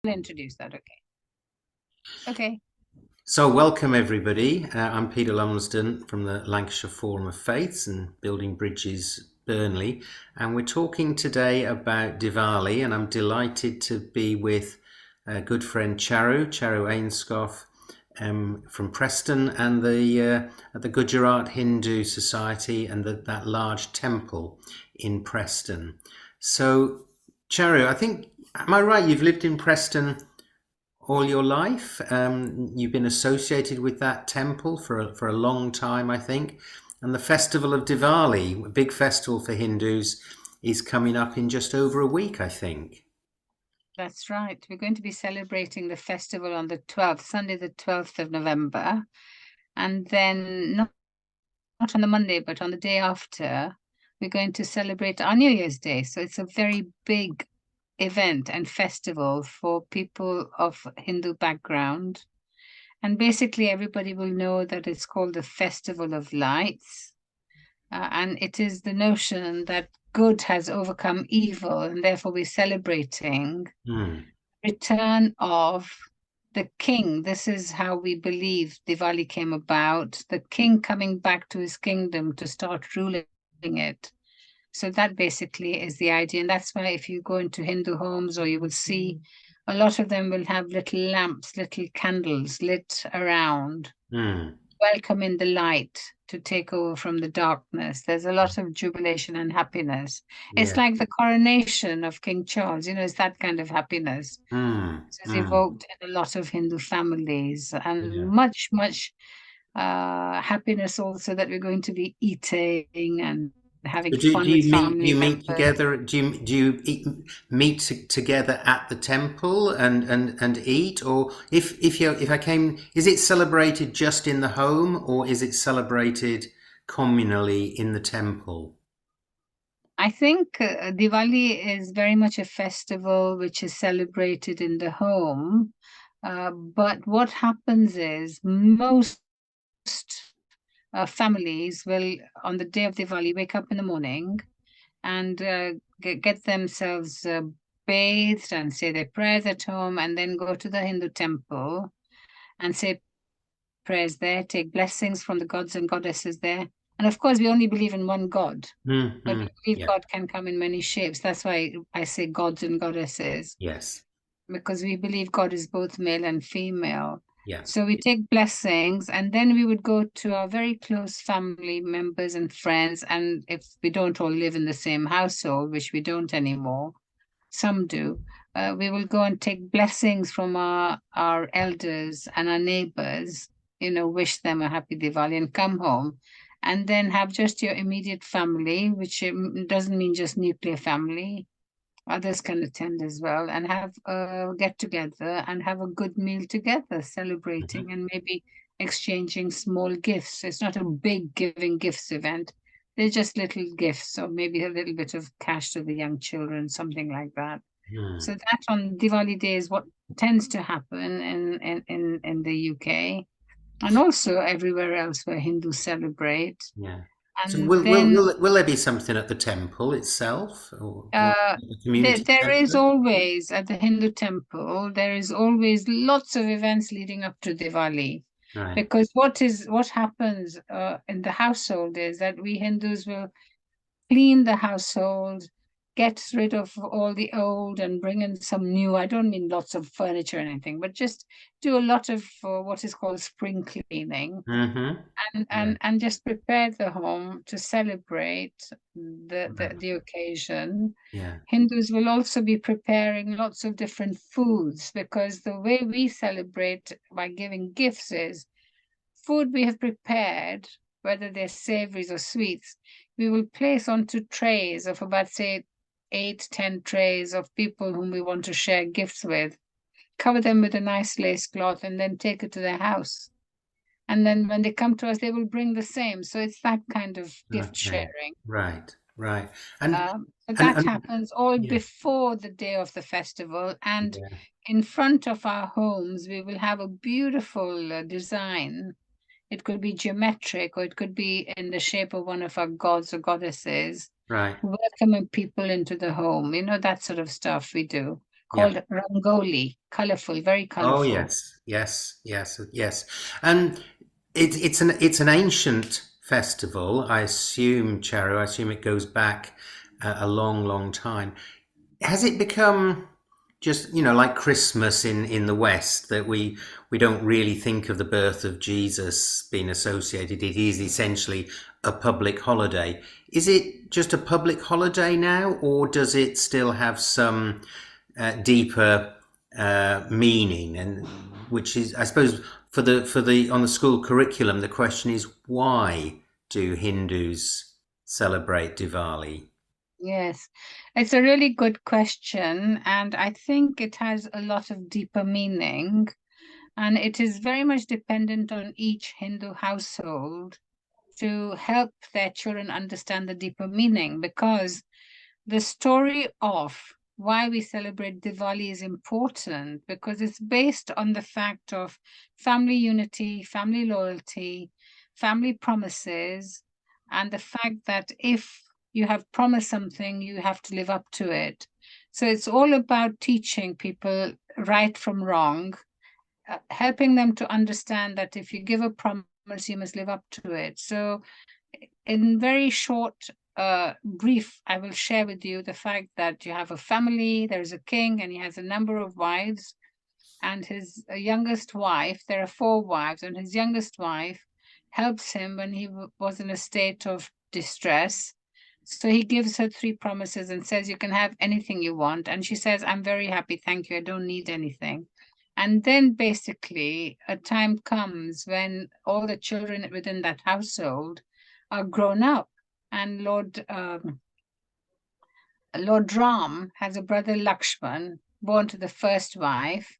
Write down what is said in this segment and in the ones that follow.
introduce that. Okay. So, welcome everybody. I'm Peter Lumsden from the Lancashire Forum of Faiths and Building Bridges, Burnley, and we're talking today about Diwali. And I'm delighted to be with a good friend Charu Ainscough from Preston, and the Gujarat Hindu Society and that large temple in Preston. So, Charu, am I right? You've lived in Preston all your life. You've been associated with that temple for a long time, I think. And the festival of Diwali, a big festival for Hindus, is coming up in just over a week, I think. That's right. We're going to be celebrating the festival on the 12th, Sunday, the 12th of November. And then not on the Monday, but on the day after, we're going to celebrate our New Year's Day. So it's a very big event and festival for people of Hindu background. And basically, everybody will know that it's called the Festival of Lights. And it is the notion that good has overcome evil, and therefore we're celebrating Hmm. return of the king. This is how we believe Diwali came about, the king coming back to his kingdom to start ruling it. So that basically is the idea. And that's why if you go into Hindu homes, or you will see a lot of them will have little lamps, little candles lit around, Hmm. welcoming the light to take over from the darkness. There's a lot of jubilation and happiness. It's Yeah. like the coronation of King Charles, it's that kind of happiness. Hmm. It's Hmm. evoked in a lot of Hindu families, and Yeah. much happiness also that we're going to be eating and having So do fun with you meet do family you meet members. together? Meet together at the temple and eat, or if I came, is it celebrated just in the home, or is it celebrated communally in the temple? I think Diwali is very much a festival which is celebrated in the home. But what happens is most families will, on the day of Diwali, wake up in the morning and get themselves bathed and say their prayers at home, and then go to the Hindu temple and say prayers there, take blessings from the gods and goddesses there. And of course, we only believe in one God, but Mm-hmm. we believe Yeah. God can come in many shapes. That's why I say gods and goddesses, Yes. because we believe God is both male and female. Yeah. So we take blessings, and then we would go to our very close family members and friends. And if we don't all live in the same household, which we don't anymore, some do, we will go and take blessings from our elders and our neighbors, wish them a happy Diwali and come home. And then have just your immediate family, which doesn't mean just nuclear family. Others can attend as well, and have a get together and have a good meal together, celebrating Mhm. and maybe exchanging small gifts. It's not a big giving gifts event. They're just little gifts, or maybe a little bit of cash to the young children, something like that. So Mm. that on Diwali day is what tends to happen in the UK, and also everywhere else where Hindus celebrate. Yeah. So And then will there be something at the temple itself, or Uh, the there, community there is centre? always at the Hindu temple, there is always lots of events leading up to Diwali. Right. Because what happens in the household is that we Hindus will clean the household, get rid of all the old and bring in some new. I don't mean lots of furniture or anything, but just do a lot of what is called spring cleaning, Mm-hmm. and Yeah. and just prepare the home to celebrate Right. the occasion. Yeah. Hindus will also be preparing lots of different foods, because the way we celebrate by giving gifts is food we have prepared, whether they're savories or sweets, we will place onto trays of about, say, 8, 10 trays of people whom we want to share gifts with, cover them with a nice lace cloth, and then take it to their house. And then when they come to us, they will bring the same. So it's that kind of gift Okay. sharing. Right. Right. And So and that and happens all yeah. before the day of the festival. And Yeah. in front of our homes, we will have a beautiful design. It could be geometric, or it could be in the shape of one of our gods or goddesses, Right. welcoming people into the home. That sort of stuff we do. Yeah. called Rangoli, colorful, very Oh colorful. yes, yes, yes, yes. And it's an ancient festival. I assume, Charu. I assume it goes back a long, long time. Has it become just, like Christmas in the West, that we don't really think of the birth of Jesus being associated? It is essentially a public holiday. Is it just a public holiday now, or does it still have some deeper meaning? And which is, I suppose, for the on the school curriculum, the question is, why do Hindus celebrate Diwali? Yes, it's a really good question, and I think it has a lot of deeper meaning, and it is very much dependent on each Hindu household to help their children understand the deeper meaning, because the story of why we celebrate Diwali is important because it's based on the fact of family unity, family loyalty, family promises, and the fact that if you have promised something, you have to live up to it. So it's all about teaching people right from wrong, helping them to understand that if you give a promise, you must live up to it. So in very short brief, I will share with you the fact that you have a family, there's a king, and he has a number of wives. And his youngest wife, there are four wives, and his youngest wife helps him when he was in a state of distress. So he gives her three promises and says, you can have anything you want. And she says, I'm very happy, thank you, I don't need anything. And then basically, a time comes when all the children within that household are grown up. And Lord Ram has a brother Lakshman, born to the first wife.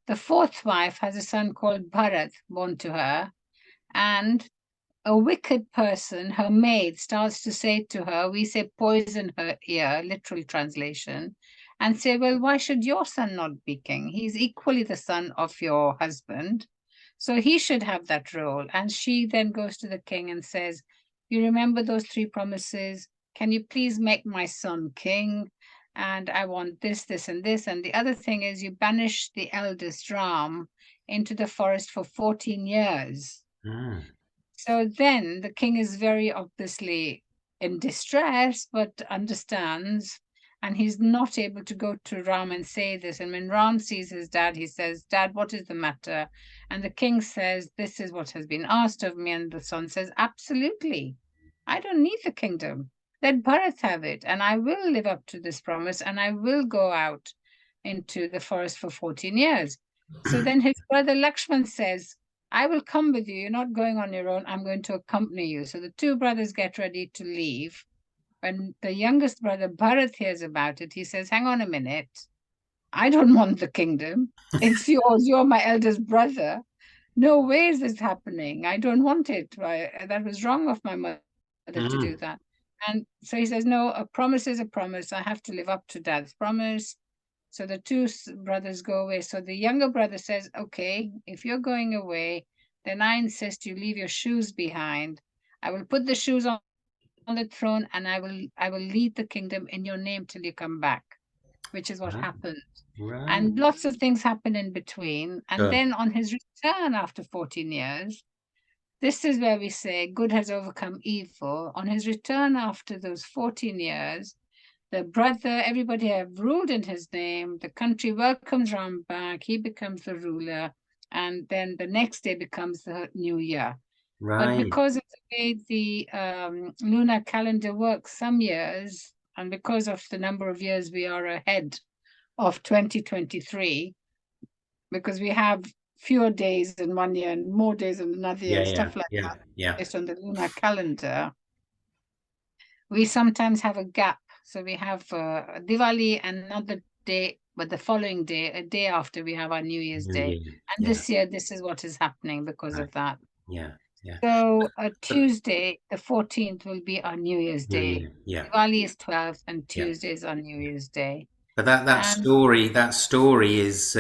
The fourth wife has a son called Bharat, born to her. And a wicked person, her maid, starts to say to her, we say poison her ear, literal translation, and say, well, why should your son not be king? He's equally the son of your husband. So he should have that role. And she then goes to the king and says, you remember those three promises? Can you please make my son king? And I want this, this, and this. And the other thing is, you banish the eldest Ram into the forest for 14 years. Mm. So then the king is very obviously in distress, but understands, and he's not able to go to Ram and say this. And when Ram sees his dad, he says, Dad, what is the matter? And the king says, this is what has been asked of me. And the son says, absolutely. I don't need the kingdom. Let Bharat have it, and I will live up to this promise, and I will go out into the forest for 14 years. So then his brother Lakshman says, I will come with you. You're not going on your own. I'm going to accompany you. So the two brothers get ready to leave. When the youngest brother, Bharat, hears about it, he says, hang on a minute. I don't want the kingdom. It's yours. You're my eldest brother. No way is this happening. I don't want it. That was wrong of my mother to do Mm. that. And so he says, no, a promise is a promise. I have to live up to dad's promise. So the two brothers go away. So the younger brother says, okay, if you're going away, then I insist you leave your shoes behind. I will put the shoes on the throne, and I will lead the kingdom in your name till you come back, which is what Ah, happened. right. And lots of things happen in between. And Good. then on his return after 14 years, this is where we say good has overcome evil. On his return after those 14 years, the brother, everybody have ruled in his name. The country welcomes Ram back. He becomes the ruler. And then the next day becomes the new year. But Right. because of the way the lunar calendar works, some years, and because of the number of years we are ahead of 2023, because we have fewer days in one year and more days in another year Yeah, and yeah, stuff like yeah, that, yeah. based on the lunar calendar, we sometimes have a gap. So we have Diwali another day, but the following day, a day after, we have our New Year's New Day. Year. And Yeah, this year, this is what is happening because right. of that. Yeah, yeah. So But Tuesday, the 14th, will be our New Year's New Day. Year. Yeah, Diwali is 12th, and yeah, Tuesday is our New yeah. Year's Day. But that And story is,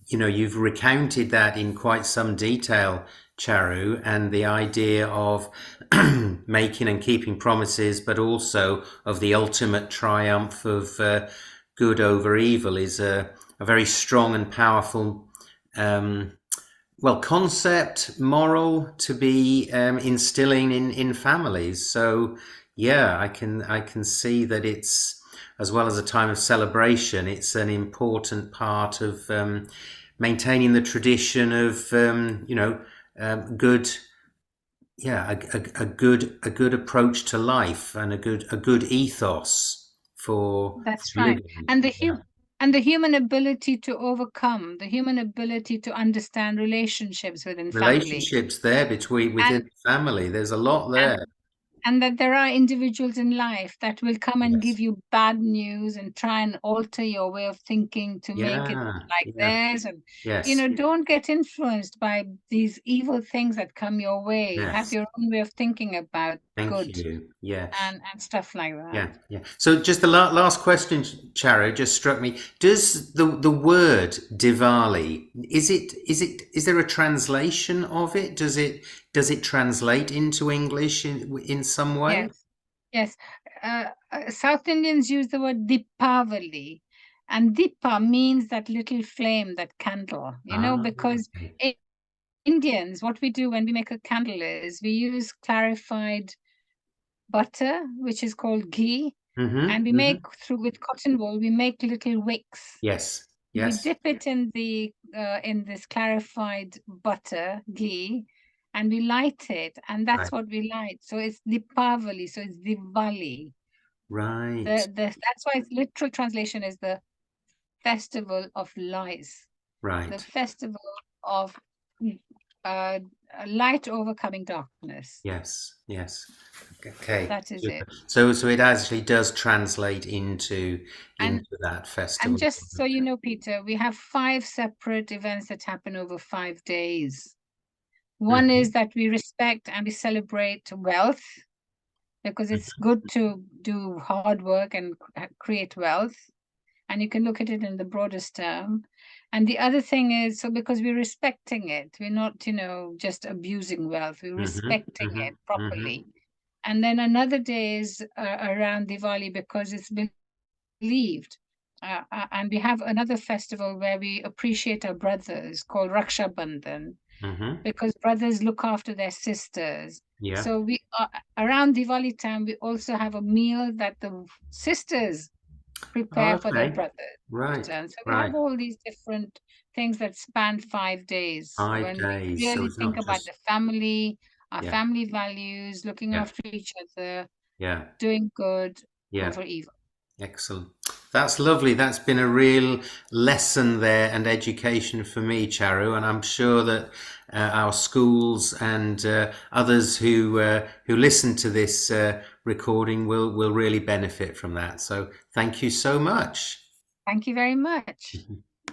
you've recounted that in quite some detail, Charu, and the idea of making and keeping promises, but also of the ultimate triumph of good over evil is a very strong and powerful um, well, concept, moral to be instilling in families. So yeah, I can see that it's, as well as a time of celebration, it's an important part of maintaining the tradition of good, yeah, a good approach to life, and a good ethos for That's right. living. And Yeah. the human ability to overcome, the human ability to understand relationships within family. Relationships there between within And the family. There's a lot and there. and that there are individuals in life that will come and give Yes. you bad news and try and alter your way of thinking to make it Yeah. like Yeah. theirs. And Yes. don't get influenced by these evil things that come your way. Have Yes. your own way of thinking about Thank good you. Yeah. and stuff like that. Yeah. Yeah. So just the last question, Charu, just struck me. Does the word Diwali, is there a translation of it? Does it translate into English in some way? Yes. Yes. South Indians use the word Dipavali, and Dipa means that little flame, that candle, Ah, because okay. I- Indians, what we do when we make a candle is we use clarified butter, which is called ghee, Mm-hmm. and we Mm-hmm. make through with cotton wool, we make little wicks. Yes. We Yes. dip it in this clarified butter ghee, and we light it, and that's Right. what we light. So it's Dipavali, so it's Diwali. Right. The That's why its literal translation is the festival of lights, the Right. festival of uh, light overcoming darkness. Yes. Yes. Okay. That is Super. it. So it actually does translate into And that and festival. just so you know, Peter, we have 5 separate events that happen over 5 days. One Mm-hmm. is that we respect and we celebrate wealth, because it's good to do hard work and create wealth. And you can look at it in the broadest term. And the other thing is, so because we're respecting it, we're not, just abusing wealth, we're Mm-hmm. respecting Mm-hmm. it Mm-hmm. properly. And then another day is around Diwali, because it's believed. And we have another festival where we appreciate our brothers called Raksha Bandhan, Mm-hmm. because brothers look after their sisters. Yeah. So we around Diwali time, we also have a meal that the sisters prepare for their Okay. brothers. Right. And so we Right. have all these different things that span 5 days Five when we days. So really it's think not about just. the family, our Yeah. family values, looking Yeah. after each other, Yeah. doing good Yeah. over evil. Excellent. That's lovely. That's been a real lesson there and education for me, Charu, and I'm sure that our schools and others who listen to this recording will really benefit from that. So thank you so much. Thank you very much.